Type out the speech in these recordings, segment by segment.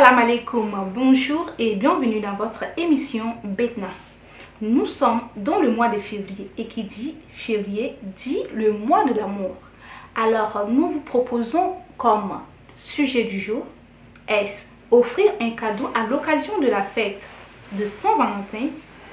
Salam alaikum, bonjour et bienvenue dans votre émission Betna. Nous sommes dans le mois de février et qui dit février dit le mois de l'amour. Alors nous vous proposons comme sujet du jour est offrir un cadeau à l'occasion de la fête de Saint-Valentin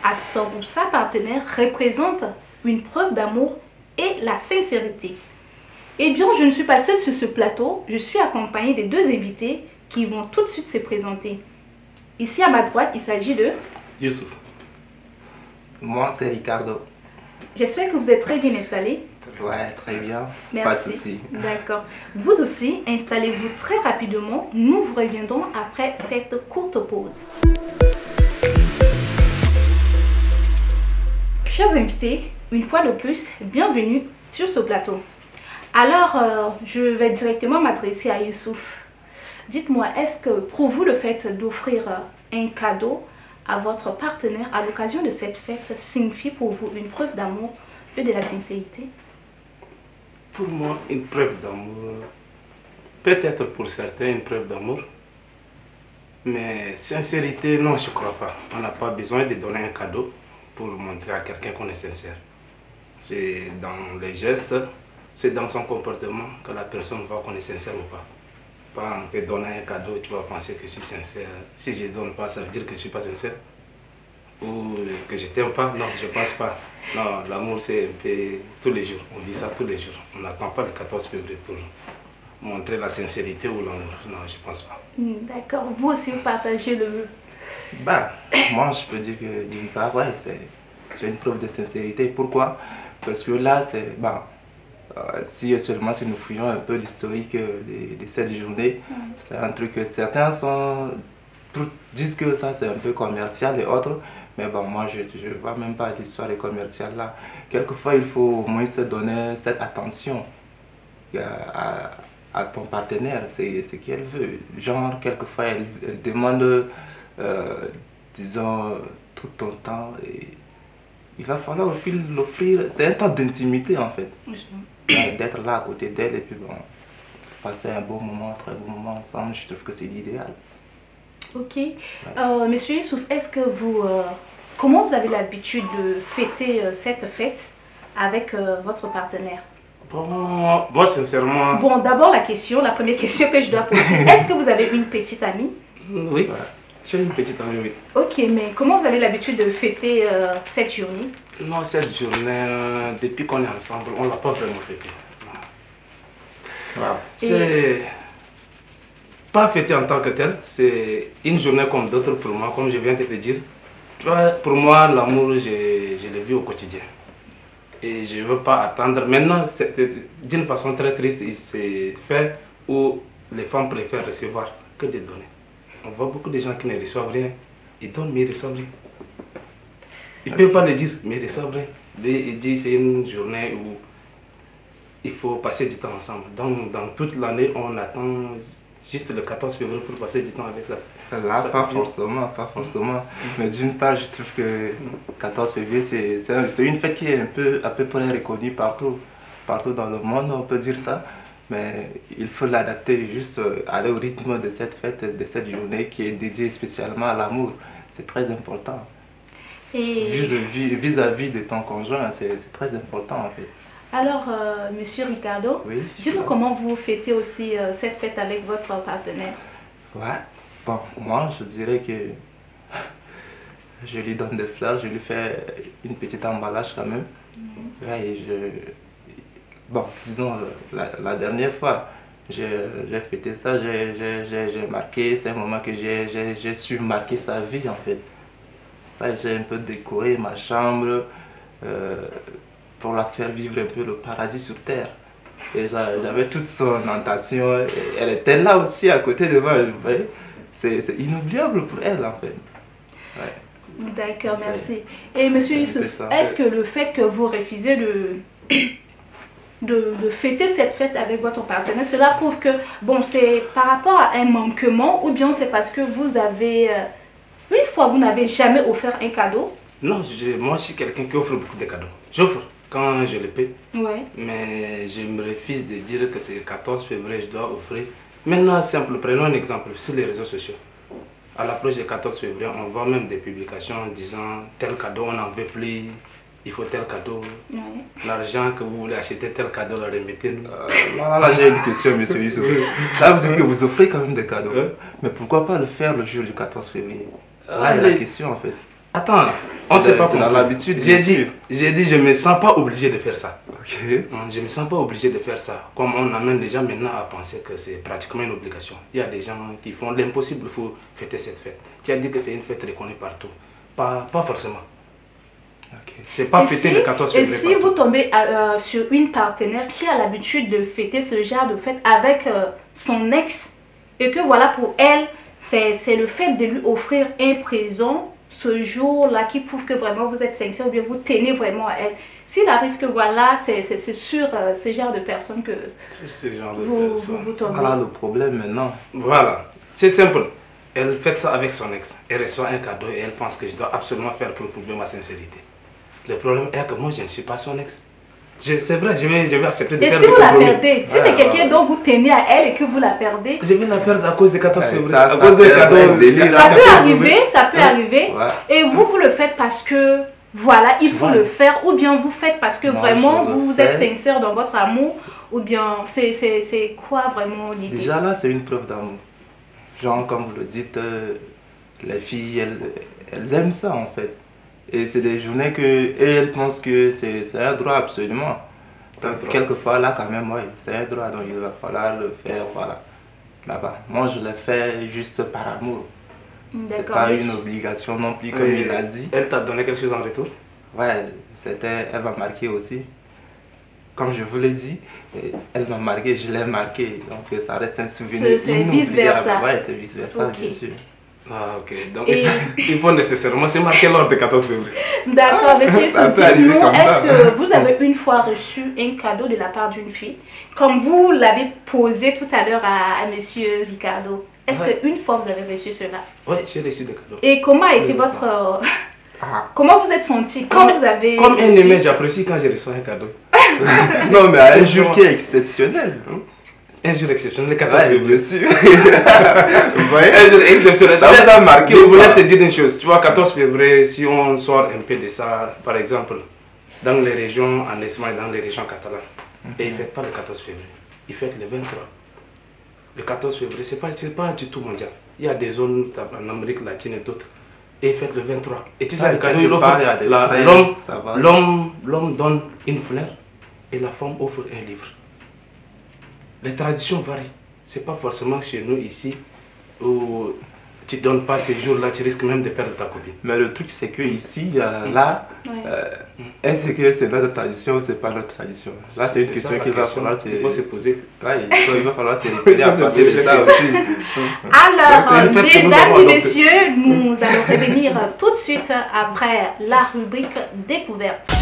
à son ou sa partenaire représente une preuve d'amour et la sincérité. Eh bien, je ne suis pas seule sur ce plateau, je suis accompagnée des deux invités qui vont tout de suite se présenter. Ici à ma droite, il s'agit de Youssouf. Moi, c'est Ricardo. J'espère que vous êtes très bien installés. Ouais, très bien. Merci. Pas de souci. D'accord. Vous aussi, installez-vous très rapidement. Nous vous reviendrons après cette courte pause. Chers invités, une fois de plus, bienvenue sur ce plateau. Alors, je vais directement m'adresser à Youssouf. Dites-moi, est-ce que pour vous, le fait d'offrir un cadeau à votre partenaire à l'occasion de cette fête signifie pour vous une preuve d'amour et de la sincérité? Pour moi, une preuve d'amour, peut-être pour certains une preuve d'amour, mais sincérité, non, je ne crois pas. On n'a pas besoin de donner un cadeau pour montrer à quelqu'un qu'on est sincère. C'est dans les gestes, c'est dans son comportement que la personne voit qu'on est sincère ou pas. Pas en te donnant un cadeau, tu vas penser que je suis sincère. Si je ne donne pas, ça veut dire que je ne suis pas sincère. Ou que je ne t'aime pas. Non, je ne pense pas. Non, l'amour c'est un peu tous les jours. On vit ça tous les jours. On n'attend pas le 14 février pour montrer la sincérité ou l'amour. Non, je ne pense pas. D'accord. Vous aussi, vous partagez le... Bah, moi je peux dire que d'une part, ouais, c'est une preuve de sincérité. Pourquoi? Parce que là, c'est... Bah, si seulement si nous fouillons un peu l'historique de cette journée, c'est un truc que certains disent que ça c'est un peu commercial et autres, mais bon, moi je ne vois même pas l'histoire commerciale là. Quelquefois il faut au moins se donner cette attention à ton partenaire, c'est ce qu'elle veut. Genre, quelquefois elle demande, disons, tout ton temps et il va falloir aussi l'offrir, c'est un temps d'intimité en fait. D'être là à côté d'elle et puis bon, passer un beau moment, un très beau moment ensemble, je trouve que c'est l'idéal. Ok. Monsieur Youssouf, est-ce que vous... comment vous avez l'habitude de fêter cette fête avec votre partenaire? Bon, moi sincèrement... Bon, d'abord la première question que je dois poser. Est-ce que vous avez une petite amie? Oui, j'ai une petite amie, oui. Ok, mais comment vous avez l'habitude de fêter cette journée? Non, cette journée, depuis qu'on est ensemble, on ne l'a pas vraiment fêtée. Wow. C'est pas fêté en tant que tel, c'est une journée comme d'autres pour moi, comme je viens de te dire. Tu vois, pour moi, l'amour, je le vis au quotidien. Et je ne veux pas attendre. Maintenant, d'une façon très triste, c'est fait où les femmes préfèrent recevoir que de donner. On voit beaucoup de gens qui ne reçoivent rien. Ils donnent, mais ils ne reçoivent rien. Ils ne peuvent pas le dire, mais ils reçoivent rien. Ils disent que c'est une journée où il faut passer du temps ensemble. Donc, dans toute l'année, on attend juste le 14 février pour passer du temps avec ça. Là, pas forcément. Mais d'une part, je trouve que 14 février, c'est une fête qui est à peu près reconnue partout dans le monde, on peut dire ça. Mais il faut l'adapter, juste aller au rythme de cette fête, de cette journée qui est dédiée spécialement à l'amour. C'est très important. Et... Vis-à-vis de ton conjoint, c'est très important en fait. Alors, monsieur Ricardo, oui, dites-nous comment vous fêtez aussi cette fête avec votre partenaire? Ouais, bon, moi je dirais que je lui donne des fleurs, je lui fais une petite emballage quand même. Ouais, et bon, disons, la dernière fois, j'ai fêté ça, j'ai marqué, c'est un moment que j'ai su marquer sa vie en fait. Ouais, j'ai un peu décoré ma chambre pour la faire vivre un peu le paradis sur terre. Et j'avais toute son intention, elle était là aussi à côté de moi, vous voyez. C'est inoubliable pour elle en fait. Ouais. D'accord, merci. Et monsieur Youssouf, est-ce que le fait que vous refusez de fêter cette fête avec votre partenaire, cela prouve que, bon, c'est par rapport à un manquement ou bien c'est parce que vous avez, une fois vous n'avez jamais offert un cadeau? Non, moi je suis quelqu'un qui offre beaucoup de cadeaux. J'offre quand je le peux, ouais. Mais je me refuse de dire que c'est le 14 février je dois offrir. Maintenant, simple, prenons un exemple sur les réseaux sociaux. À l'approche du 14 février, on voit même des publications disant tel cadeau, on n'en veut plus, il faut tel cadeau. Oui. L'argent que vous voulez acheter, tel cadeau, le remettez-nous. Là, j'ai une question, monsieur Youssouf. Là, vous dites que vous offrez quand même des cadeaux. Mais pourquoi pas le faire le jour du 14 février? Là, il y a la question en fait. Attends, on ne sait pas dans l'habitude. J'ai dit, je ne me sens pas obligé de faire ça. Ok. Je ne me sens pas obligé de faire ça. Comme on amène les gens maintenant à penser que c'est pratiquement une obligation. Il y a des gens qui font l'impossible pour fêter cette fête. Tu as dit que c'est une fête reconnue partout. Pas forcément. Okay. C'est pas fêter le 14 février. Et si vous tombez sur une partenaire qui a l'habitude de fêter ce genre de fête avec son ex, et que voilà, pour elle, c'est le fait de lui offrir un présent ce jour-là qui prouve que vraiment vous êtes sincère ou bien vous tenez vraiment à elle. S'il arrive que voilà, c'est sur ce genre de personnes que vous tombez. Voilà le problème maintenant. Voilà, c'est simple. Elle fait ça avec son ex. Elle reçoit un cadeau et elle pense que je dois absolument faire pour prouver ma sincérité. Le problème est que moi, je ne suis pas son ex. C'est vrai, je vais accepter de faire. Et si vous la perdez, si c'est quelqu'un dont vous tenez à elle et que vous la perdez, je vais la perdre à cause des 14 février. À cause des cadeaux. Ça peut arriver. Ouais. Et vous le faites parce que, voilà, il faut le faire. Ou bien vous faites parce que vraiment, vous êtes sincère dans votre amour. Ou bien, c'est quoi vraiment l'idée? Déjà là, c'est une preuve d'amour. Genre, comme vous le dites, les filles, elles aiment ça en fait. Et c'est des journées que elles pensent que c'est un droit absolument. Donc, quelquefois là quand même, oui, c'est un droit, donc il va falloir le faire, voilà. Là-bas. Moi je le fais juste par amour. C'est pas une obligation non plus comme il a dit. Elle t'a donné quelque chose en retour? Ouais, elle m'a marqué aussi. Comme je vous l'ai dit, elle m'a marqué, je l'ai marqué. Donc ça reste un souvenir. C'est vice-versa. Ouais, c'est vice-versa, bien sûr. Ah, ok. Donc, il faut nécessairement se marquer lors du 14 février. D'accord, monsieur Youssouf, dites-nous, est-ce que vous avez une fois reçu un cadeau de la part d'une fille, comme vous l'avez posé tout à l'heure à monsieur Ricardo? Est-ce qu'une fois vous avez reçu cela? Oui, j'ai reçu des cadeaux. Et comment a été votre... Comment vous êtes senti quand vous avez... Comme un aimé, j'apprécie quand je reçois un cadeau. Non, mais un jour qui est exceptionnel. Un jour exceptionnel, le 14 février. Bien sûr. Un jour exceptionnel. Ça vous a marqué. Je voulais te dire une chose. Tu vois, 14 février, si on sort un peu de ça, par exemple, dans les régions en Espagne, dans les régions catalanes, et ils ne fêtent pas le 14 février. Ils fêtent le 23. Le 14 février, ce n'est pas du tout mondial. Il y a des zones en Amérique latine et d'autres. Et ils fêtent le 23. Et tu sais, le cadeau, il offre. L'homme donne une fleur et la femme offre un livre. Les traditions varient. Ce n'est pas forcément chez nous ici où tu ne donnes pas ces jours-là, tu risques même de perdre ta copine. Mais le truc, c'est que ici, là, est-ce que c'est notre tradition ou ce n'est pas notre tradition? Là, c'est une question qu'il va falloir il faut se poser. Ouais, il va falloir se référer à partir de ça aussi. Alors, mesdames et messieurs, nous allons revenir tout de suite après la rubrique découverte.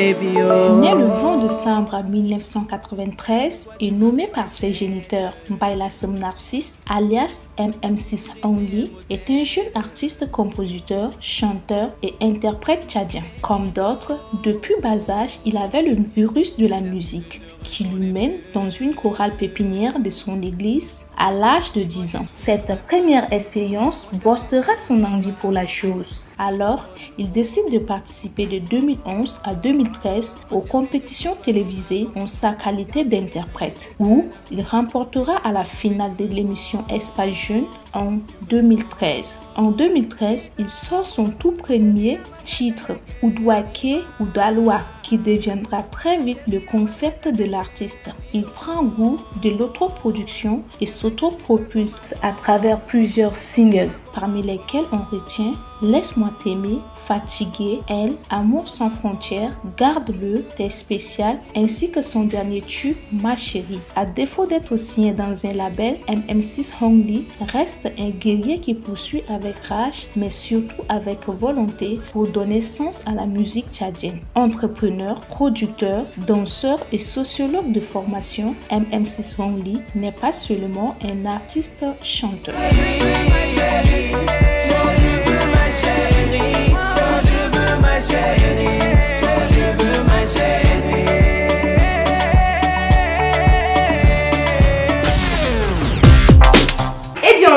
Né le 20 décembre 1993 et nommé par ses géniteurs Mbaïlassem Narcisse, alias MM6 Only, est un jeune artiste, compositeur, chanteur et interprète tchadien. Comme d'autres, depuis bas âge, il avait le virus de la musique qui lui mène dans une chorale pépinière de son église à l'âge de 10 ans. Cette première expérience boostera son envie pour la chose. Alors, il décide de participer de 2011 à 2013 aux compétitions télévisées en sa qualité d'interprète, où il remportera à la finale de l'émission Espace Jeune en 2013. En 2013, il sort son tout premier titre, Oudouake Oudaloua, qui deviendra très vite le concept de l'artiste. Il prend goût de l'autoproduction et s'autopropulse à travers plusieurs singles, parmi lesquels on retient Laisse-moi t'aimer, Fatigué, Elle, Amour sans frontières, Garde-le, T'es spécial, ainsi que son dernier tube, Ma chérie. À défaut d'être signé dans un label, MM6 Hongli reste un guerrier qui poursuit avec rage, mais surtout avec volonté pour donner sens à la musique tchadienne. Entrepreneur, producteur, danseur et sociologue de formation, MM6 Hongli n'est pas seulement un artiste chanteur.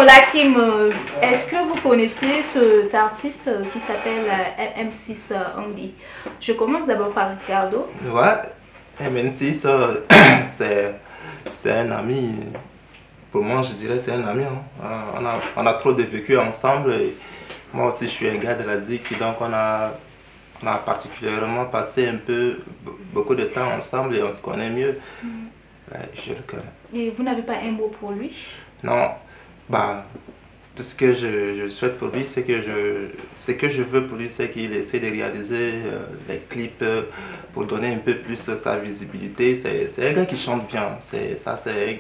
la team, est-ce que vous connaissez cet artiste qui s'appelle M6 Andy? Je commence d'abord par Ricardo. Ouais, MN6, c'est un ami. Pour moi, je dirais c'est un ami. Hein. On a trop de vécu ensemble. Et moi aussi, je suis un gars de la ZIC, donc on a particulièrement passé beaucoup de temps ensemble et on se connaît mieux. Ouais, je le connais. Et vous n'avez pas un mot pour lui? Non, bah, tout ce que je souhaite pour lui, ce que je veux pour lui, c'est qu'il essaie de réaliser les clips pour donner un peu plus sa visibilité. C'est un gars qui chante bien.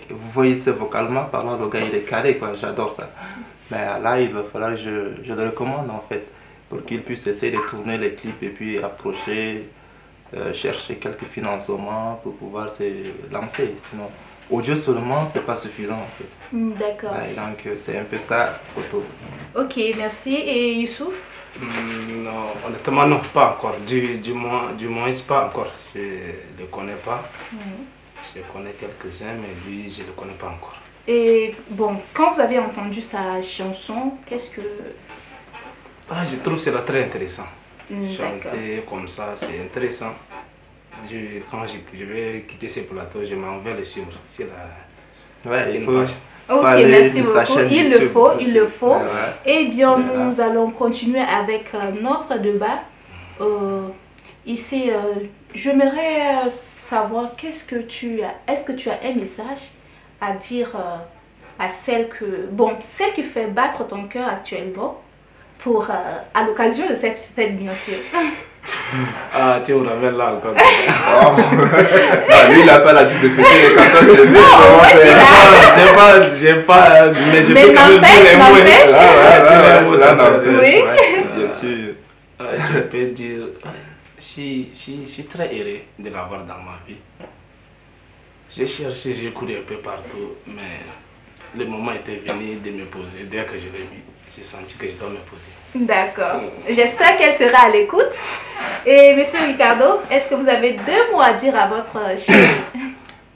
Vous voyez, c'est vocalement parlant, le gars il est calé, quoi. J'adore ça. Mais là, il va falloir que je le recommande en fait, pour qu'il puisse essayer de tourner les clips et puis approcher, chercher quelques financements pour pouvoir se lancer. Sinon, audio seulement, c'est pas suffisant en fait. D'accord. Ouais, donc c'est un peu ça, photo. Ok, merci. Et Youssouf? Non, honnêtement non, pas encore. Du moins pas encore. Je ne le connais pas. Je connais quelques-uns, mais lui, je ne le connais pas encore. Et bon, quand vous avez entendu sa chanson, qu'est-ce que... Je trouve cela très intéressant. D'accord. Chanter comme ça, c'est intéressant. Quand je vais quitter ce plateau, je m'en vais le suivre. C'est Ouais, il une faut... page. Ok, aller merci sur sa beaucoup. chaîne Il le YouTube faut, aussi. il le faut. Ouais, ouais. Eh bien, Voilà. nous allons continuer avec notre débat. Ici, j'aimerais savoir est-ce que tu as un message à dire à celle qui fait battre ton cœur actuellement à l'occasion de cette fête, bien sûr. Ah, tu me ramènes là encore. Oh. Non, lui, il n'a pas l'habitude de fêter les 14 février. J'ai pas, mais je Mais peux quand même dire les mots. n'empêche. Cela n'empêche. Oui. Ouais, bien sûr. Je peux dire, je suis très heureux de l'avoir dans ma vie. J'ai cherché, j'ai couru un peu partout, mais le moment était venu de me poser. Dès que je l'ai vu, j'ai senti que je dois me poser. D'accord. J'espère qu'elle sera à l'écoute. Et monsieur Ricardo, est-ce que vous avez 2 mots à dire à votre chérie?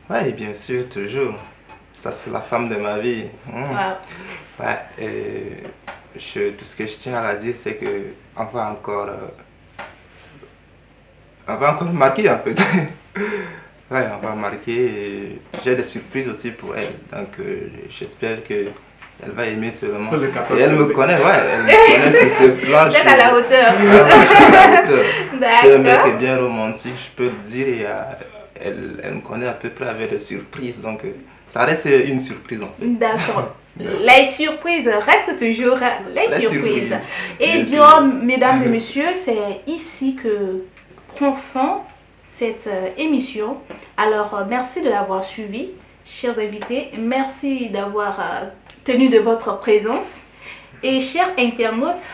Oui, bien sûr, toujours. Ça, c'est la femme de ma vie. Wow. Ouais, et tout ce que je tiens à la dire, c'est qu'on va encore marquer en fait. Ouais, on va marquer. Et j'ai des surprises aussi pour elle. Donc, j'espère qu'elle va aimer seulement. Et elle me connaît, ouais, elle me connaît sur ce plan. Vous êtes à la hauteur. Je suis à la hauteur. Le mec D'accord. est bien romantique, je peux le dire. Et, elle me connaît à peu près avec des surprises. Donc, ça reste une surprise en fait. D'accord. Les surprises restent toujours les surprises. Et Bien bien, sûr. mesdames et messieurs, c'est ici que prend fin cette émission. Alors, merci de l'avoir suivi, chers invités. Merci d'avoir tenu de votre présence. Et chers internautes,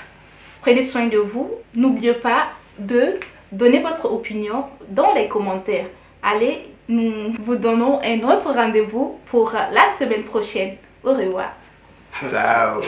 prenez soin de vous. N'oubliez pas de donner votre opinion dans les commentaires. Allez, nous vous donnons un autre rendez-vous pour la semaine prochaine. Au revoir. Ciao.